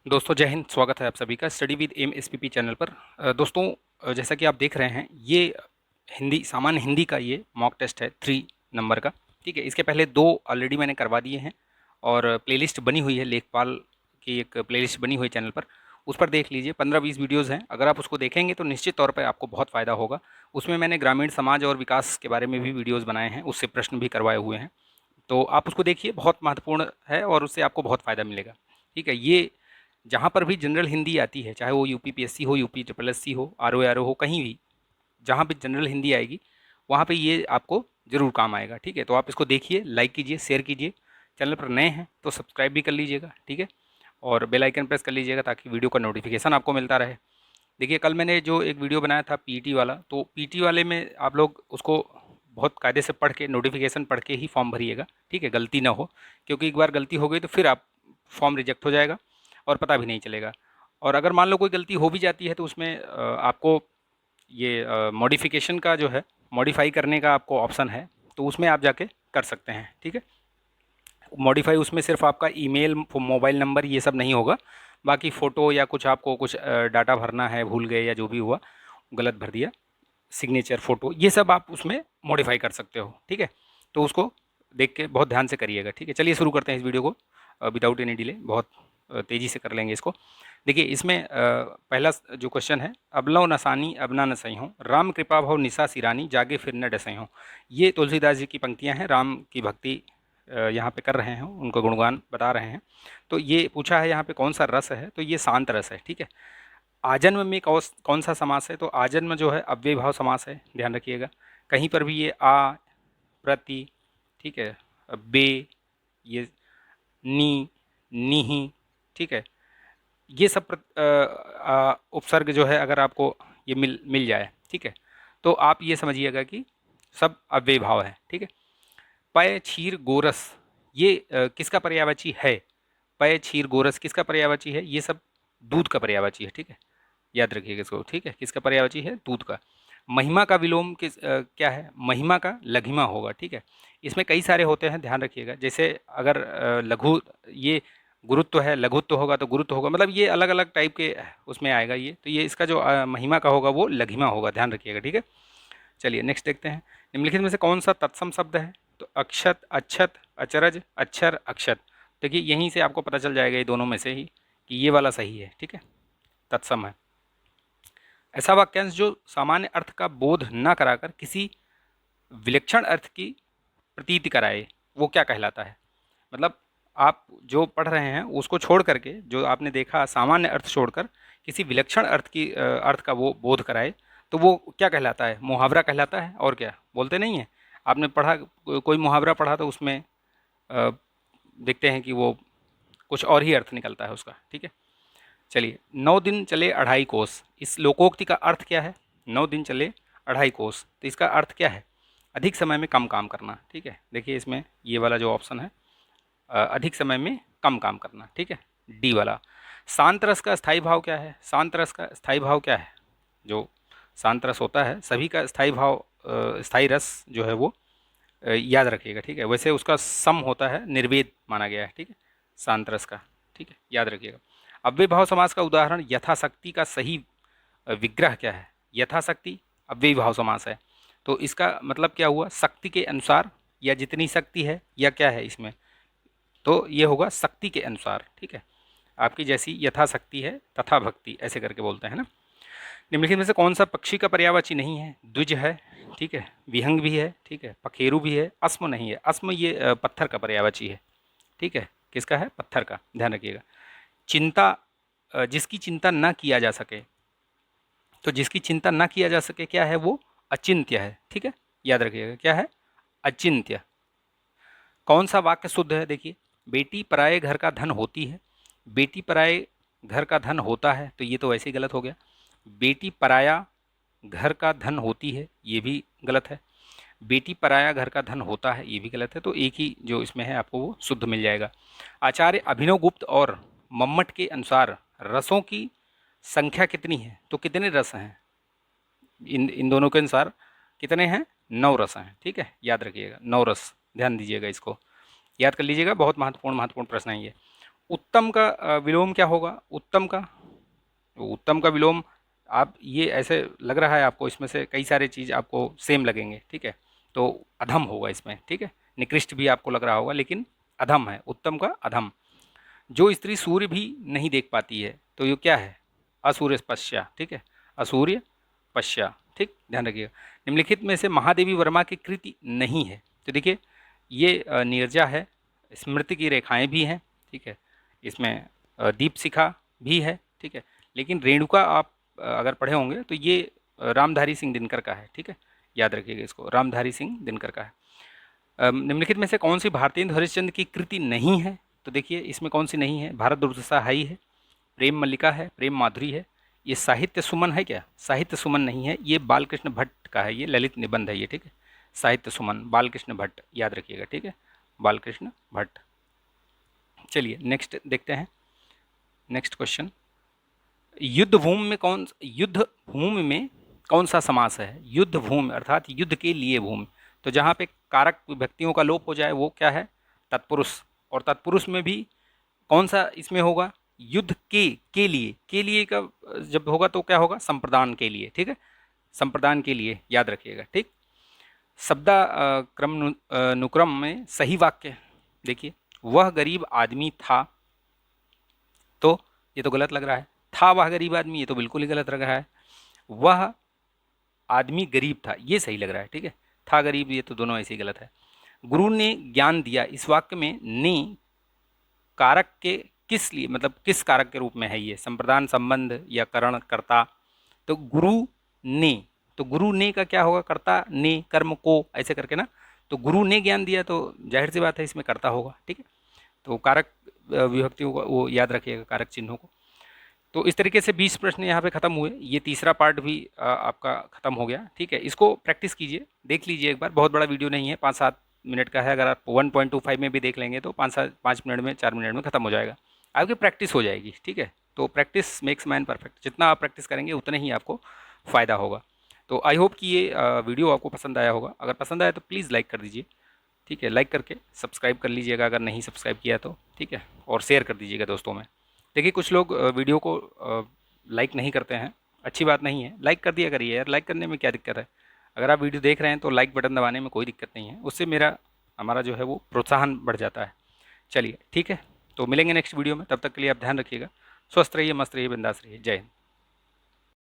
दोस्तों जय हिंद। स्वागत है आप सभी का study with M SPP channel पर। दोस्तों, जैसा कि आप देख रहे हैं, ये हिंदी सामान्य हिंदी का ये मॉक टेस्ट है 3 नंबर का। ठीक है, इसके पहले 2 ऑलरेडी मैंने करवा दिए हैं और प्लेलिस्ट बनी हुई है, लेखपाल की एक प्लेलिस्ट बनी हुई है चैनल पर। उस पर देख लीजिए, 15-20 वीडियोज़ हैं। अगर आप उसको देखेंगे तो निश्चित तौर पर आपको बहुत फ़ायदा होगा। उसमें मैंने ग्रामीण समाज और विकास के बारे में भी वीडियोज़ बनाए हैं, उससे प्रश्न भी करवाए हुए हैं। तो आप उसको देखिए, बहुत महत्वपूर्ण है और उससे आपको बहुत फ़ायदा मिलेगा। ठीक है, ये जहाँ पर भी जनरल हिंदी आती है, चाहे वो यूपीपीएससी हो, यूपी ट्रिपल एससी हो, आरओ हो, कहीं भी जहाँ पे जनरल हिंदी आएगी वहाँ पे ये आपको ज़रूर काम आएगा। ठीक है, तो आप इसको देखिए, लाइक कीजिए, शेयर कीजिए। चैनल पर नए हैं तो सब्सक्राइब भी कर लीजिएगा। ठीक है, और बेल आइकन प्रेस कर लीजिएगा ताकि वीडियो का नोटिफिकेशन आपको मिलता रहे। देखिए, कल मैंने जो एक वीडियो बनाया था पीटी वाला, तो पीटी वाले में आप लोग उसको बहुत कायदे से पढ़ के, नोटिफिकेशन पढ़ के ही फॉर्म भरिएगा। ठीक है, गलती ना हो, क्योंकि एक बार गलती हो गई तो फिर आप फॉर्म रिजेक्ट हो जाएगा और पता भी नहीं चलेगा। और अगर मान लो कोई गलती हो भी जाती है तो उसमें आपको ये मॉडिफिकेशन का जो है, मॉडिफाई करने का आपको ऑप्शन है, तो उसमें आप जाके कर सकते हैं। ठीक है, मॉडिफाई उसमें सिर्फ आपका ईमेल, मोबाइल नंबर, ये सब नहीं होगा। बाकी फ़ोटो या कुछ आपको कुछ डाटा भरना है, भूल गए या जो भी हुआ, गलत भर दिया, सिग्नेचर, फ़ोटो, ये सब आप उसमें मॉडिफाई कर सकते हो। ठीक है, तो उसको देख के बहुत ध्यान से करिएगा। ठीक है, चलिए शुरू करते हैं इस वीडियो को विदाउट एनी डिले। बहुत तेज़ी से कर लेंगे इसको। देखिए, इसमें पहला जो क्वेश्चन है, अबलव नसानी अबना न सही हों, राम कृपा भव निशा सिरानी, जागे फिर न डसई हों। ये तुलसीदास जी की पंक्तियां हैं। राम की भक्ति यहाँ पे कर रहे हैं, उनको गुणगान बता रहे हैं। तो ये पूछा है यहाँ पे कौन सा रस है, तो ये शांत रस है। ठीक है, आजन्म में कौन सा समास है, तो आजन्म जो है अव्यय भाव समास है, ध्यान रखिएगा। कहीं पर भी ये आ, प्रति, ठीक है, बे, ये नी, नीही, ठीक है, ये सब उपसर्ग जो है अगर आपको ये मिल मिल जाए, ठीक है, तो आप ये समझिएगा कि सब अव्यय भाव है। ठीक है, पय क्षीर गोरस, ये किसका पर्यायवाची है? पय क्षीर गोरस किसका पर्यायवाची है? ये सब दूध का पर्यायवाची है। ठीक है, याद रखिएगा इसको। ठीक है, किसका पर्यायवाची है? दूध का। महिमा का विलोम क्या है? महिमा का लघिमा होगा। ठीक है, इसमें कई सारे होते हैं, ध्यान रखिएगा। जैसे अगर लघु, ये गुरुत्व है, लघुत्व होगा तो गुरुत्व होगा, मतलब ये अलग अलग टाइप के उसमें आएगा ये। तो ये इसका जो महिमा का होगा वो लघिमा होगा, ध्यान रखिएगा। ठीक है, चलिए नेक्स्ट देखते हैं। निम्नलिखित में से कौन सा तत्सम शब्द है? तो अक्षत, अच्छत, अचरज, अक्षर, अक्षत। देखिए, यहीं से आपको पता चल जाएगा ये दोनों में से ही कि ये वाला सही है। ठीक है, तत्सम है। ऐसा वाक्यांश जो सामान्य अर्थ का बोध न कराकर किसी विलक्षण अर्थ की प्रतीति कराए, वो क्या कहलाता है? मतलब आप जो पढ़ रहे हैं उसको छोड़ करके, जो आपने देखा सामान्य अर्थ छोड़कर किसी विलक्षण अर्थ की अर्थ का वो बोध कराए, तो वो क्या कहलाता है? मुहावरा कहलाता है। और क्या बोलते नहीं है? आपने पढ़ा, कोई मुहावरा पढ़ा तो उसमें अ, देखते हैं कि वो कुछ और ही अर्थ निकलता है उसका। ठीक है, चलिए, 9 दिन चले 2.5 कोस, इस लोकोक्ति का अर्थ क्या है? 9 दिन चले 2.5 कोस, तो इसका अर्थ क्या है? अधिक समय में कम काम करना। ठीक है, देखिए इसमें ये वाला जो ऑप्शन है, अधिक समय में कम काम करना। ठीक है, डी वाला। शांत रस का स्थायी भाव क्या है? शांत रस का स्थायी भाव क्या है? जो शांत रस होता है, सभी का स्थायी भाव, स्थायी रस जो है वो याद रखिएगा। ठीक है, वैसे उसका सम होता है, निर्वेद माना गया है। ठीक है, शांत रस का। ठीक है, याद रखिएगा। अव्यय भाव समास का उदाहरण यथाशक्ति का सही विग्रह क्या है? यथाशक्ति अव्यय भाव समास है, तो इसका मतलब क्या हुआ? शक्ति के अनुसार, या जितनी शक्ति है, या क्या है इसमें? तो ये होगा शक्ति के अनुसार। ठीक है, आपकी जैसी यथाशक्ति है तथा भक्ति, ऐसे करके बोलते हैं ना। निम्नलिखित में से कौन सा पक्षी का पर्यायवाची नहीं है? द्विज है, ठीक है, विहंग भी है, ठीक है, पखेरु भी है, अस्म नहीं है। अस्म ये पत्थर का पर्यायवाची है। ठीक है, किसका है? पत्थर का, ध्यान रखिएगा। चिंता, जिसकी चिंता न किया जा सके, तो जिसकी चिंता न किया जा सके क्या है? वो अचिंत्य है। ठीक है, याद रखिएगा, क्या है? अचिंत्य। कौन सा वाक्य शुद्ध है? देखिए, बेटी पराये घर का धन होती है, बेटी पराये घर का धन होता है, तो ये तो वैसे ही गलत हो गया। बेटी पराया घर का धन होती है, ये भी गलत है। बेटी पराया घर का धन होता है, ये भी गलत है। तो एक ही जो इसमें है आपको वो शुद्ध मिल जाएगा। आचार्य अभिनव गुप्त और मम्मट के अनुसार रसों की संख्या कितनी है? तो कितने रस हैं इन इन दोनों के अनुसार? कितने हैं? 9 रस हैं। ठीक है, याद रखिएगा, 9 रस, ध्यान दीजिएगा, इसको याद कर लीजिएगा, बहुत महत्वपूर्ण महत्वपूर्ण प्रश्न है ये। उत्तम का विलोम क्या होगा? उत्तम का, तो उत्तम का विलोम, आप ये ऐसे लग रहा है आपको इसमें से कई सारे चीज़ आपको सेम लगेंगे, ठीक है, तो अधम होगा इसमें, ठीक है। निकृष्ट भी आपको लग रहा होगा, लेकिन अधम है, उत्तम का अधम। जो स्त्री सूर्य भी नहीं देख पाती है, तो ये क्या है? असूर्य पश्या, ठीक है, असूर्य पश्या, ठीक, ध्यान रखिएगा। निम्नलिखित में से महादेवी वर्मा की कृति नहीं है, तो देखिए ये नीरजा है, स्मृति की रेखाएं भी हैं, ठीक है, इसमें दीप शिखा भी है, ठीक है, लेकिन रेणुका आप अगर पढ़े होंगे तो ये रामधारी सिंह दिनकर का है, ठीक है, याद रखिएगा इसको, रामधारी सिंह दिनकर का है। निम्नलिखित में से कौन सी भारतेंदु हरिश्चंद्र की कृति नहीं है? तो देखिए इसमें कौन सी नहीं है? भारत दुर्दशा है ही है, प्रेम मल्लिका है, प्रेम माधुरी है, ये साहित्य सुमन है क्या? साहित्य सुमन नहीं है, ये बालकृष्ण भट्ट का है, ये ललित निबंध है ये, ठीक है, साहित्य सुमन बालकृष्ण भट्ट, याद रखिएगा, ठीक है, बालकृष्ण भट्ट। चलिए नेक्स्ट देखते हैं, नेक्स्ट क्वेश्चन, युद्ध भूमि में कौन सा समास है? युद्ध भूमि अर्थात युद्ध के लिए भूमि, तो जहाँ पे कारक विभक्तियों का लोप हो जाए वो क्या है? तत्पुरुष। और तत्पुरुष में भी कौन सा इसमें होगा? युद्ध के लिए, के लिए का जब होगा तो क्या होगा? संप्रदान के लिए, ठीक है, संप्रदान के लिए, याद रखिएगा, ठीक। शब्दा अनुक्रम में सही वाक्य देखिए, वह गरीब आदमी था, तो ये तो गलत लग रहा है, था वह गरीब आदमी, ये तो बिल्कुल ही गलत लग रहा है, वह आदमी गरीब था ये सही लग रहा है, ठीक है, था गरीब ये तो दोनों ऐसे ही गलत है। गुरु ने ज्ञान दिया, इस वाक्य में ने कारक के किस लिए, मतलब किस कारक के रूप में है ये? संप्रदान, संबंध या करण, कर्ता? तो गुरु ने, तो गुरु ने का क्या होगा? कर्ता, ने कर्म को ऐसे करके ना, तो गुरु ने ज्ञान दिया तो जाहिर सी बात है इसमें कर्ता होगा, ठीक है। तो कारक विभक्तियों को वो याद रखिएगा, कारक चिन्हों को। तो इस तरीके से 20 प्रश्न यहाँ पे खत्म हुए, ये तीसरा पार्ट भी आपका खत्म हो गया, ठीक है। इसको प्रैक्टिस कीजिए, देख लीजिए एक बार, बहुत बड़ा वीडियो नहीं है, 5-7 मिनट का है, अगर आप 1.25 में भी देख लेंगे तो 5 मिनट में, 4 मिनट में खत्म हो जाएगा, आपकी प्रैक्टिस हो जाएगी, ठीक है। तो प्रैक्टिस मेक्स मैन परफेक्ट, जितना आप प्रैक्टिस करेंगे उतना ही आपको फ़ायदा होगा। तो आई होप कि ये वीडियो आपको पसंद आया होगा, अगर पसंद आया तो प्लीज़ लाइक कर दीजिए, ठीक है, लाइक करके सब्सक्राइब कर लीजिएगा अगर नहीं सब्सक्राइब किया तो, ठीक है, और शेयर कर दीजिएगा दोस्तों में। देखिए कुछ लोग वीडियो को लाइक नहीं करते हैं, अच्छी बात नहीं है, लाइक कर दिया करिए यार, लाइक करने में क्या दिक्कत है? अगर आप वीडियो देख रहे हैं तो लाइक बटन दबाने में कोई दिक्कत नहीं है, उससे हमारा जो है वो प्रोत्साहन बढ़ जाता है। चलिए ठीक है, तो मिलेंगे नेक्स्ट वीडियो में, तब तक के लिए आप ध्यान रखिएगा, स्वस्थ रहिए, मस्त रहिए, बिंदास रहिए, जय हिंद।